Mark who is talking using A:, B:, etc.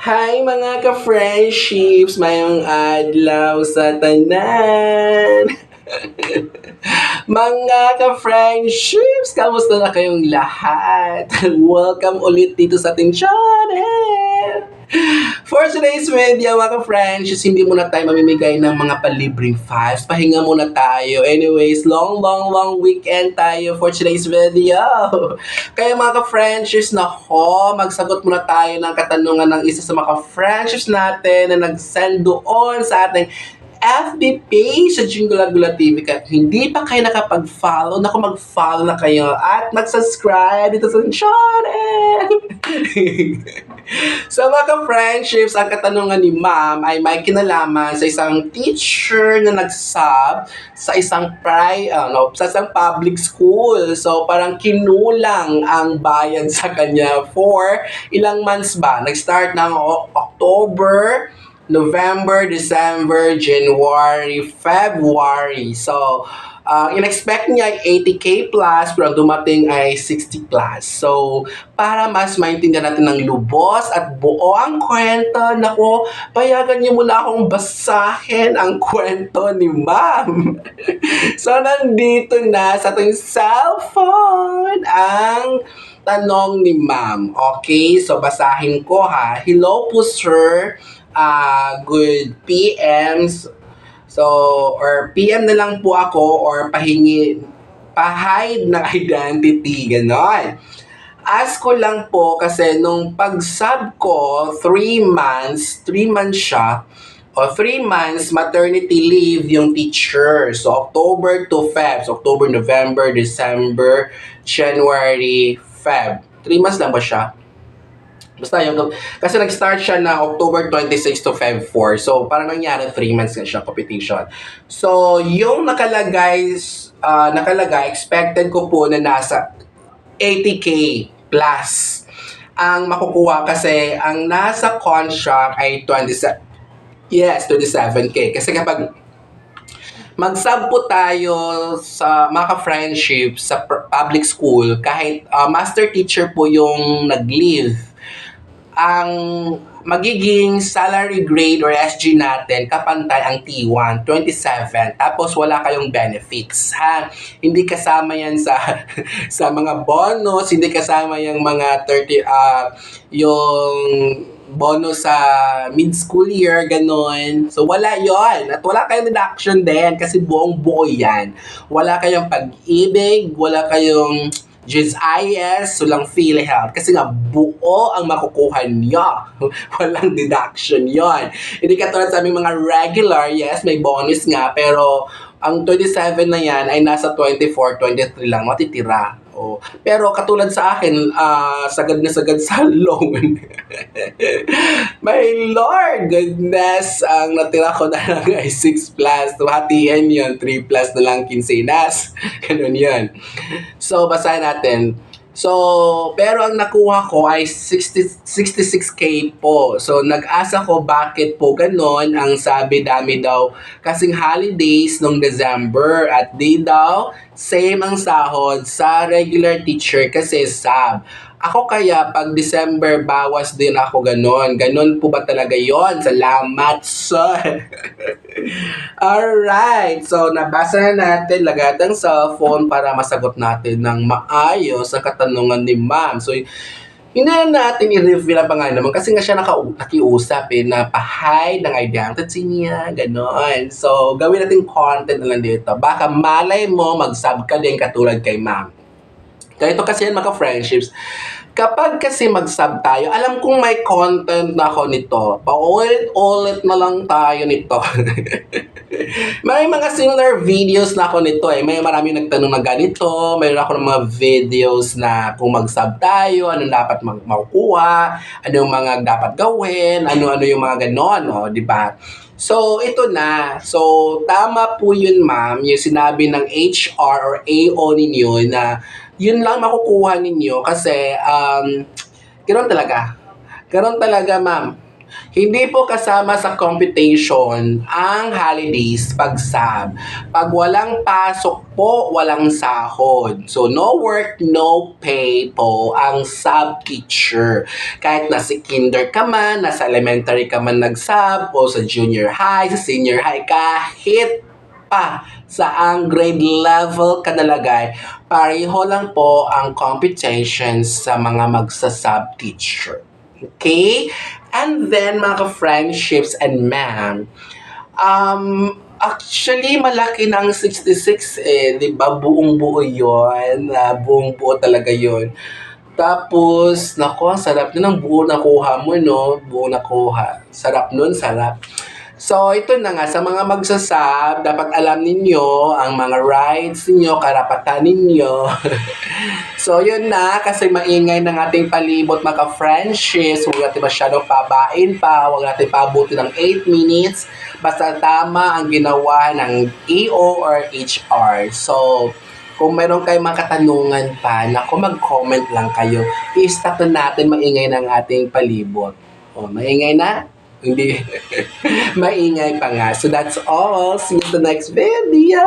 A: Hi mga ka-friendships, mayong adlaw sa tanan. Mga ka-friendships, kamusta na kayong lahat? Welcome ulit dito sa ating channel. For today's video, mga ka-friendships, hindi muna tayo mamimigay ng mga palibreng fives. Pahinga muna tayo. Anyways, long weekend tayo for today's video. Kaya mga ka-friendships, nako, magsagot muna tayo ng katanungan ng isa sa mga ka-friendships natin na nag-send doon sa ating FB page sa Jinggula TV. Kaya hindi pa kayo nakapag-follow, naku, mag-follow na kayo at mag-subscribe dito sa channel. So mga ka-friendships, ang katanungan ni ma'am ay may kinalaman sa isang teacher na nag-sub sa isang sa isang public school. So parang kinulang ang bayad sa kanya for ilang months ba? Nag-start ng October, November, December, January, February. So, in-expect niya ay 80K plus, pero ang dumating ay 60 plus. So, para mas maintindihan natin ng lubos at buo ang kwento, naku, payagan niyo muna akong basahin ang kwento ni ma'am. So, nandito na sa ating cellphone ang tanong ni ma'am. Okay, so basahin ko ha. Hello po sir. Good PMs. So, or PM na lang po ako or pa-hide ng identity, ganon. Ask ko lang po kasi nung pag-sub ko, 3 months siya, o 3 months maternity leave yung teacher. So, October to Feb. So, October, November, December, January, Feb. 3 months lang ba siya? Basta yung, kasi nag-start siya na October 26 to Feb 4. So, parang nangyari 3 months na siya competition. So, yung nakalagay, expected ko po na nasa 80K plus ang makukuha kasi ang nasa contract ay 27. Yes, 27K. Kasi kapag mag-sub po tayo sa mga ka-friendship sa public school, kahit master teacher po yung nag-leave, ang magiging salary grade or SG natin kapantay ang T1, 27. Tapos wala kayong benefits, ha? Hindi kasama yan sa sa mga bonus, hindi kasama yung mga 30 yung bonus sa mid-school year, ganon. So, wala yon. At wala kayong deduction din kasi buong-buo yan. Wala kayong pag-ibig, wala kayong GIS, walang PhilHealth. Kasi nga, buo ang makukuha niya. Walang deduction yon. Hindi katulad sa aming mga regular, yes, may bonus nga, pero ang 27 na yan ay nasa 24, 23 lang matitira. Oh. Pero katulad sa akin, sagad na sagad sa loan. My Lord, goodness, ang natira ko na lang ay 6 plus. Hatiin yun, 3 plus na lang quincenas. Ganun yun. So, basahin natin. So, pero ang nakuha ko ay 66K po. So, nag-asa ko bakit po ganon. Ang sabi dami daw kasing holidays nung December at di daw same ang sahod sa regular teacher kasi sub. Ako kaya pag December bawas din ako ganon. Ganon po ba talaga yon? Salamat, sir. Alright, so nabasa na natin lagad ang cellphone para masagot natin ng maayos ang katanungan ni ma'am. So, hindi na natin i-reveal ang pangalan naman kasi nga siya nakiusap na pa-hide ng identity niya, gano'n. So, gawin natin content na lang dito. Baka malay mo, mag-sub ka din katulad kay ma'am. Ganito kasi yan mga friendships. Kapag kasi mag-sub tayo, alam kong may content na ako nito. Paulit-ulit na lang tayo nito. May mga similar videos na ako nito eh. May marami nagtanong na ganito. Mayroon ako ng mga videos na kung mag-sub tayo, anong dapat makukuha, anong mga dapat gawin, ano-ano yung mga ganon, no? Diba? So, ito na. So, tama po yun, ma'am, yung sinabi ng HR or AO ninyo na yun lang makukuha ninyo kasi ganoon talaga. Ganoon talaga, ma'am. Hindi po kasama sa computation ang holidays pag sub. Pag walang pasok po, walang sahod. So, no work, no pay po ang sub teacher. Kahit nasa kinder ka man, nasa elementary ka man nag-sub, o sa junior high, sa senior high, kahit pa saang grade level ka nalagay, pareho lang po ang computations sa mga magsa-sub teacher. Okay? And then, mga friendships and ma'am, actually, malaki ng 66 eh, di ba? Buong buo yun. Buong buo talaga yun. Tapos, nako, ang sarap na ng buo nakuha mo, no? Buo nakuha. Sarap nun, sarap. So, ito na nga, sa mga magsasab, dapat alam ninyo ang mga rights ninyo, karapatan ninyo. So, yun na, kasi maingay ng ating palibot mga friendships. Huwag natin masyadong pabain pa, huwag natin pabuti ng 8 minutes. Basta tama ang ginawa ng EO or HR. So, kung meron kayong mga katanungan pa, naku, mag-comment lang kayo. I-stop na natin maingay ng ating palibot. O, maingay na? Hindi. Maingay pa nga. So that's all. See you in the next video.